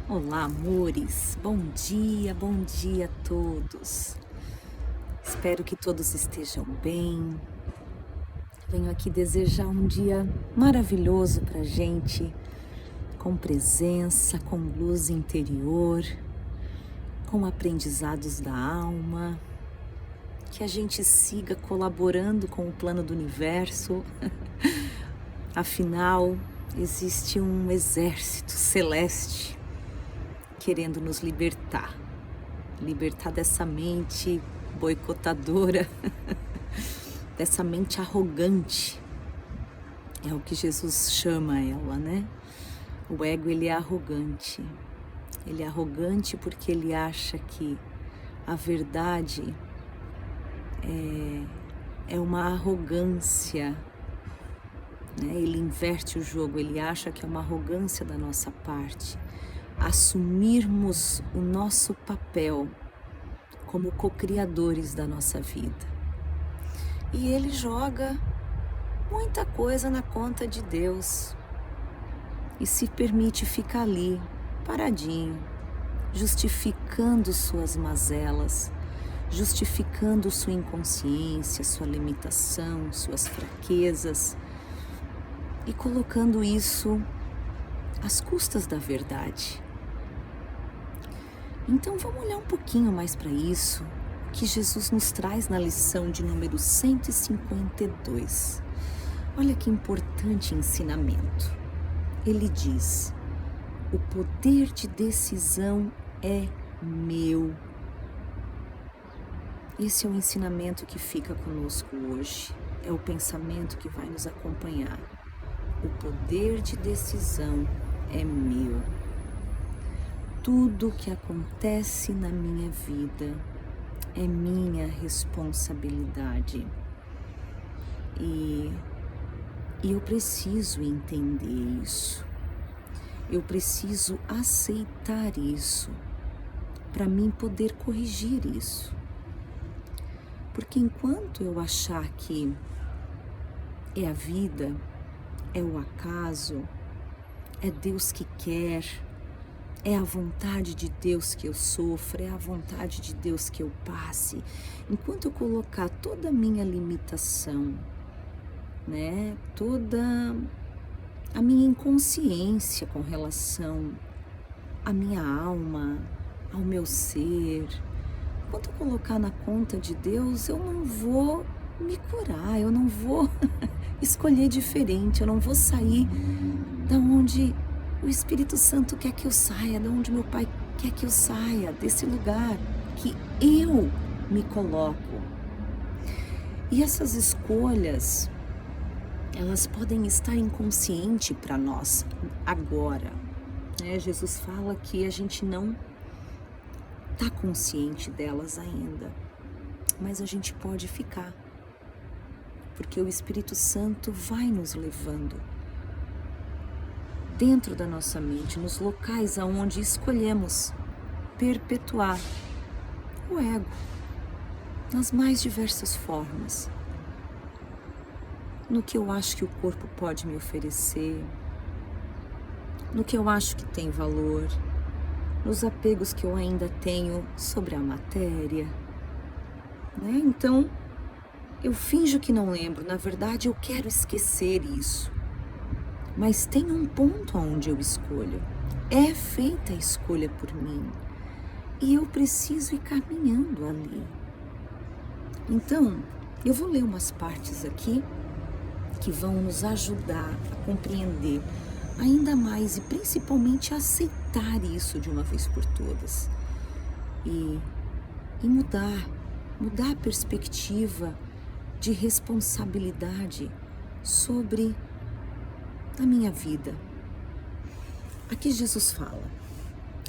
Olá, amores! Bom dia a todos! Espero que todos estejam bem. Venho aqui desejar um dia maravilhoso pra gente, com presença, com luz interior, com aprendizados da alma, que a gente siga colaborando com o plano do universo. Afinal, existe um exército celeste querendo nos libertar dessa mente boicotadora, dessa mente arrogante. É o que Jesus chama ela, né? O ego, ele é arrogante. Ele é arrogante porque ele acha que a verdade é uma arrogância, né? Ele inverte o jogo, ele acha que é uma arrogância da nossa parte assumirmos o nosso papel como co-criadores da nossa vida. E ele joga muita coisa na conta de Deus e se permite ficar ali, paradinho, justificando suas mazelas, justificando sua inconsciência, sua limitação, suas fraquezas e colocando isso às custas da verdade. Então vamos olhar um pouquinho mais para isso que Jesus nos traz na lição de número 152. Olha que importante ensinamento. Ele diz: o poder de decisão é meu. Esse é o ensinamento que fica conosco hoje. É o pensamento que vai nos acompanhar. O poder de decisão é meu. Tudo que acontece na minha vida é minha responsabilidade. E eu preciso entender isso. Eu preciso aceitar isso para mim poder corrigir isso. Porque enquanto eu achar que é a vida, é o acaso, é Deus que quer, é a vontade de Deus que eu sofra, é a vontade de Deus que eu passe. Enquanto eu colocar toda a minha limitação, né, toda a minha inconsciência com relação à minha alma, ao meu ser, enquanto eu colocar na conta de Deus, eu não vou me curar, eu não vou escolher diferente, eu não vou sair da onde o Espírito Santo quer que eu saia, de onde meu Pai quer que eu saia, desse lugar que eu me coloco. E essas escolhas, elas podem estar inconsciente para nós agora, né? Jesus fala que a gente não está consciente delas ainda, mas a gente pode ficar, porque o Espírito Santo vai nos levando dentro da nossa mente, nos locais aonde escolhemos perpetuar o ego, nas mais diversas formas, no que eu acho que o corpo pode me oferecer, no que eu acho que tem valor, nos apegos que eu ainda tenho sobre a matéria, né? Então, eu finjo que não lembro, na verdade eu quero esquecer isso. Mas tem um ponto onde eu escolho. É feita a escolha por mim. E eu preciso ir caminhando ali. Então, eu vou ler umas partes aqui que vão nos ajudar a compreender ainda mais e principalmente a aceitar isso de uma vez por todas. E mudar a perspectiva de responsabilidade sobre a minha vida. Aqui Jesus fala: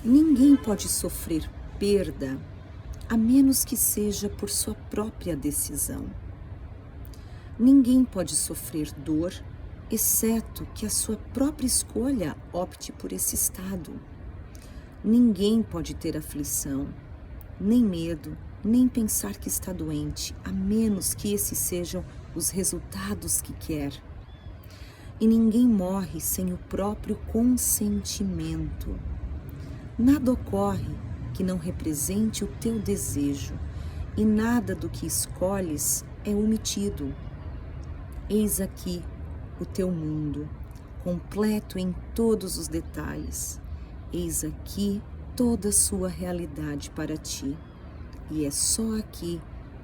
ninguém pode sofrer perda a menos que seja por sua própria decisão. Ninguém pode sofrer dor, exceto que a sua própria escolha opte por esse estado. Ninguém pode ter aflição, nem medo, nem pensar que está doente, a menos que esses sejam os resultados que quer. E ninguém morre sem o próprio consentimento. Nada ocorre que não represente o teu desejo, e nada do que escolhes é omitido. Eis aqui o teu mundo, completo em todos os detalhes. Eis aqui toda a sua realidade para ti, e é só aqui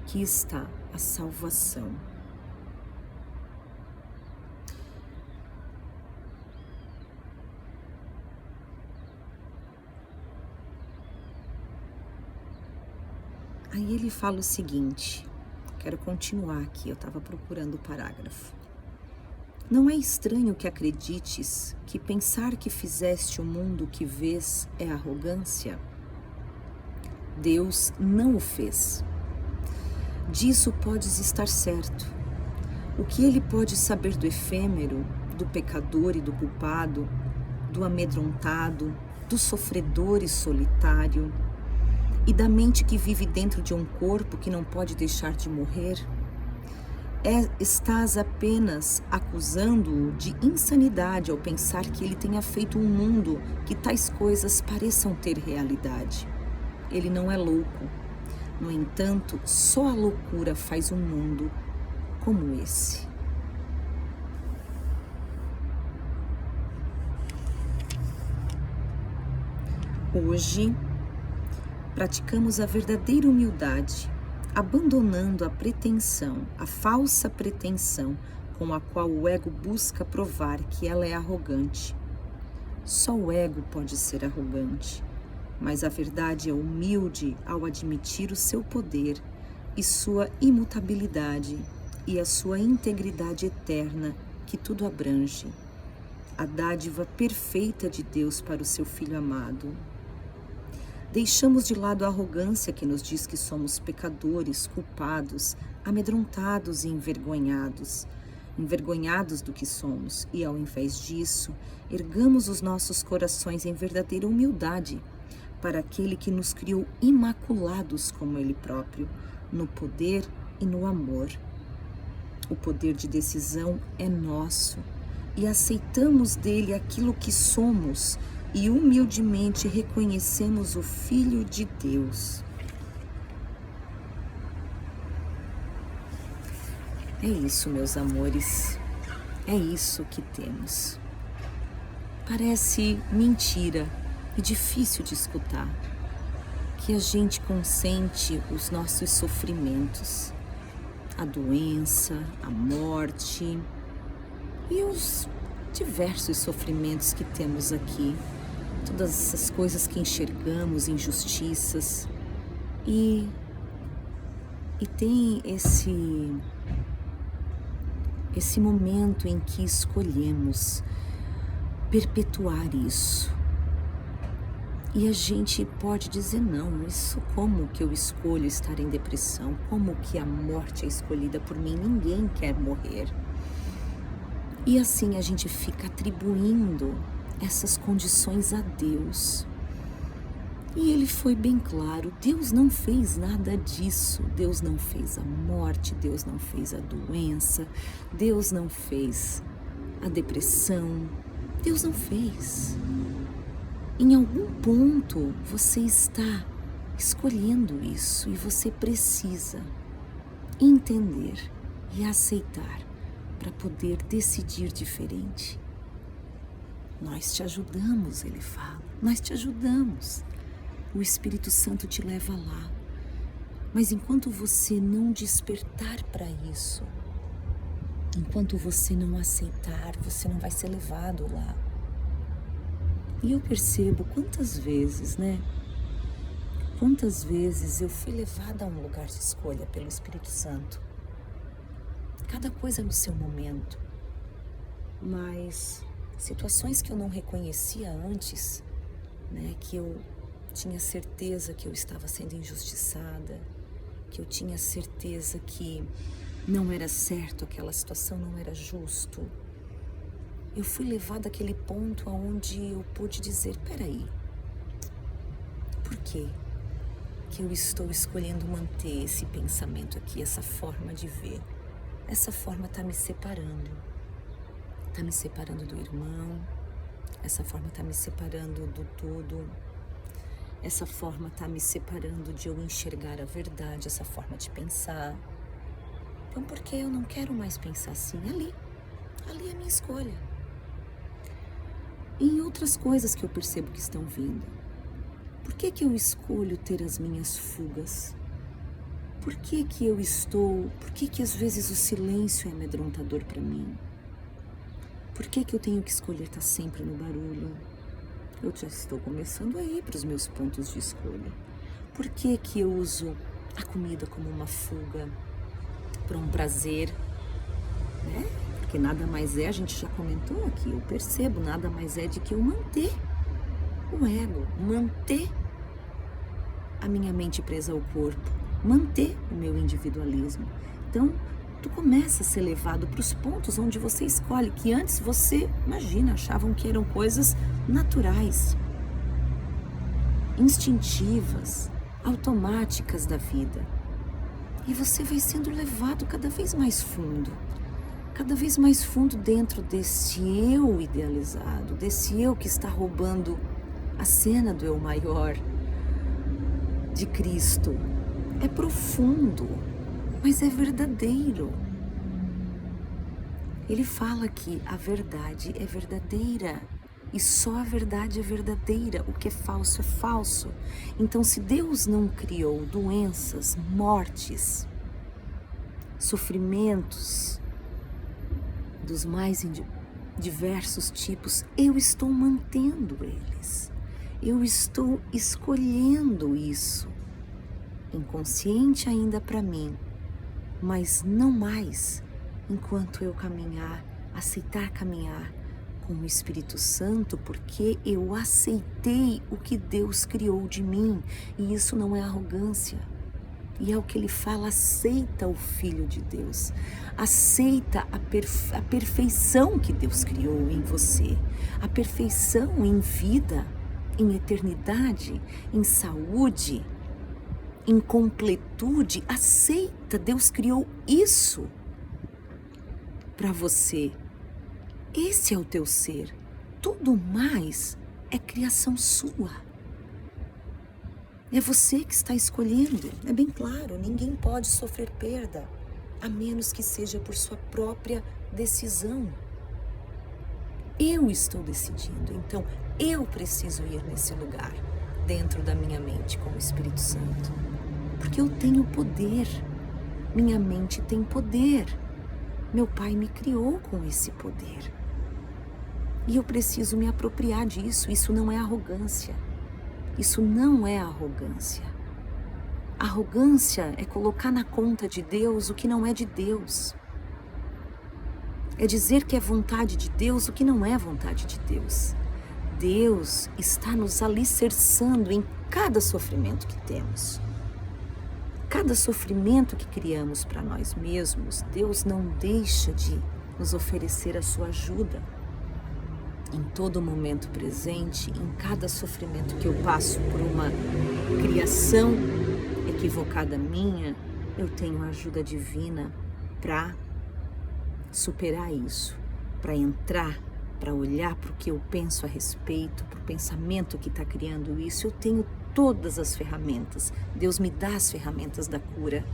que está a salvação. Aí ele fala o seguinte, quero continuar aqui, eu estava procurando o parágrafo. Não é estranho que acredites que pensar que fizeste o mundo que vês é arrogância? Deus não o fez. Disso podes estar certo. O que ele pode saber do efêmero, do pecador e do culpado, do amedrontado, do sofredor e solitário, e da mente que vive dentro de um corpo que não pode deixar de morrer? Estás apenas acusando-o de insanidade ao pensar que ele tenha feito um mundo que tais coisas pareçam ter realidade. Ele não é louco. No entanto, só a loucura faz um mundo como esse. Hoje, praticamos a verdadeira humildade, abandonando a pretensão, a falsa pretensão com a qual o ego busca provar que ela é arrogante. Só o ego pode ser arrogante, mas a verdade é humilde ao admitir o seu poder e sua imutabilidade e a sua integridade eterna que tudo abrange, a dádiva perfeita de Deus para o seu Filho amado. Deixamos de lado a arrogância que nos diz que somos pecadores, culpados, amedrontados e envergonhados do que somos, e ao invés disso, ergamos os nossos corações em verdadeira humildade para aquele que nos criou imaculados como Ele próprio, no poder e no amor. O poder de decisão é nosso e aceitamos dele aquilo que somos e humildemente reconhecemos o Filho de Deus. É isso, meus amores, é isso que temos. Parece mentira e difícil de escutar, que a gente consente os nossos sofrimentos, a doença, a morte e os diversos sofrimentos que temos aqui, todas essas coisas que enxergamos, injustiças, e tem esse momento em que escolhemos perpetuar isso. E a gente pode dizer, não, isso como que eu escolho estar em depressão? Como que a morte é escolhida por mim? Ninguém quer morrer. E assim a gente fica atribuindo essas condições a Deus. E ele foi bem claro, Deus não fez nada disso. Deus não fez a morte, Deus não fez a doença, Deus não fez a depressão, Deus não fez. Em algum ponto você está escolhendo isso e você precisa entender e aceitar para poder decidir diferente. Nós te ajudamos, ele fala, nós te ajudamos. O Espírito Santo te leva lá. Mas enquanto você não despertar para isso, enquanto você não aceitar, você não vai ser levado lá. E eu percebo quantas vezes, Quantas vezes eu fui levada a um lugar de escolha pelo Espírito Santo. Cada coisa no seu momento. Mas situações que eu não reconhecia antes, que eu tinha certeza que eu estava sendo injustiçada, que eu tinha certeza que não era certo, aquela situação não era justo. Eu fui levada àquele ponto onde eu pude dizer, peraí, por quê que eu estou escolhendo manter esse pensamento aqui, essa forma de ver? Essa forma está me separando. Está me separando do irmão, essa forma está me separando do todo. essa forma está me separando de eu enxergar a verdade, essa forma de pensar. Então, por que eu não quero mais pensar assim? Ali é a minha escolha. E em outras coisas que eu percebo que estão vindo. Por que eu escolho ter as minhas fugas? Por que às vezes o silêncio é amedrontador para mim? Por que eu tenho que escolher estar sempre no barulho? Eu já estou começando a ir para os meus pontos de escolha. Por que eu uso a comida como uma fuga para um prazer, né? Porque nada mais é, a gente já comentou aqui, eu percebo, nada mais é de que eu manter o ego, manter a minha mente presa ao corpo, manter o meu individualismo. Então, tu começa a ser levado para os pontos onde você escolhe, que antes você, imagina, achavam que eram coisas naturais, instintivas, automáticas da vida. E você vai sendo levado cada vez mais fundo dentro desse eu idealizado, desse eu que está roubando a cena do eu maior de Cristo. É profundo, mas é verdadeiro. Ele fala que a verdade é verdadeira e só a verdade é verdadeira, o que é falso. Então, se Deus não criou doenças, mortes, sofrimentos dos mais diversos tipos, eu estou mantendo eles. Eu estou escolhendo isso, inconsciente ainda para mim, mas não mais enquanto eu aceitar caminhar com o Espírito Santo, porque eu aceitei o que Deus criou de mim, e isso não é arrogância. E é o que ele fala, aceita o Filho de Deus, aceita a perfeição que Deus criou em você, a perfeição em vida, em eternidade, em saúde, em completude. Aceita, Deus criou isso para você. Esse é o teu ser. Tudo mais é criação sua. É você que está escolhendo. É bem claro, ninguém pode sofrer perda, a menos que seja por sua própria decisão. Eu estou decidindo, então eu preciso ir nesse lugar, dentro da minha mente com o Espírito Santo. Porque eu tenho poder, minha mente tem poder. Meu Pai me criou com esse poder. E eu preciso me apropriar disso. Isso não é arrogância. Isso não é arrogância. Arrogância é colocar na conta de Deus o que não é de Deus. É dizer que é vontade de Deus o que não é vontade de Deus. Deus está nos alicerçando em cada sofrimento que temos. Cada sofrimento que criamos para nós mesmos, Deus não deixa de nos oferecer a sua ajuda. Em todo momento presente, em cada sofrimento que eu passo por uma criação equivocada minha, eu tenho a ajuda divina para superar isso, para entrar, para olhar para o que eu penso a respeito, para o pensamento que está criando isso. Eu tenho todas as ferramentas. Deus me dá as ferramentas da cura.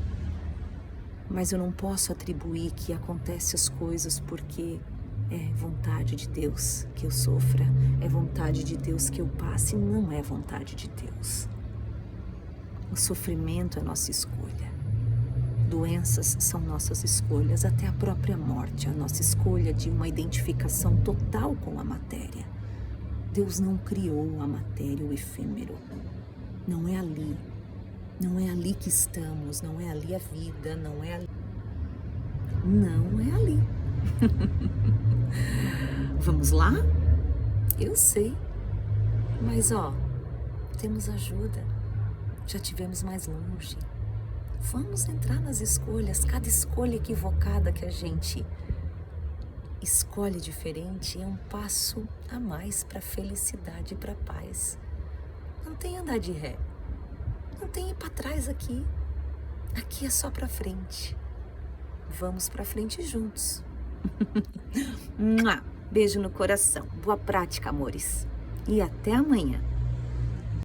Mas eu não posso atribuir que acontecem as coisas porque é vontade de Deus que eu sofra, é vontade de Deus que eu passe. Não é vontade de Deus. O sofrimento é nossa escolha. Doenças são nossas escolhas, até a própria morte, a nossa escolha de uma identificação total com a matéria. Deus não criou a matéria, o efêmero. Não é ali. Não é ali que estamos, não é ali a vida, não é ali. Não é ali. Vamos lá? Eu sei. Mas temos ajuda. Já tivemos mais longe. Vamos entrar nas escolhas. Cada escolha equivocada que a gente escolhe diferente é um passo a mais para a felicidade e para a paz. Não tem andar de ré. Não tem ir para trás aqui. Aqui é só para frente. Vamos para frente juntos. Beijo no coração. Boa prática, amores. E até amanhã.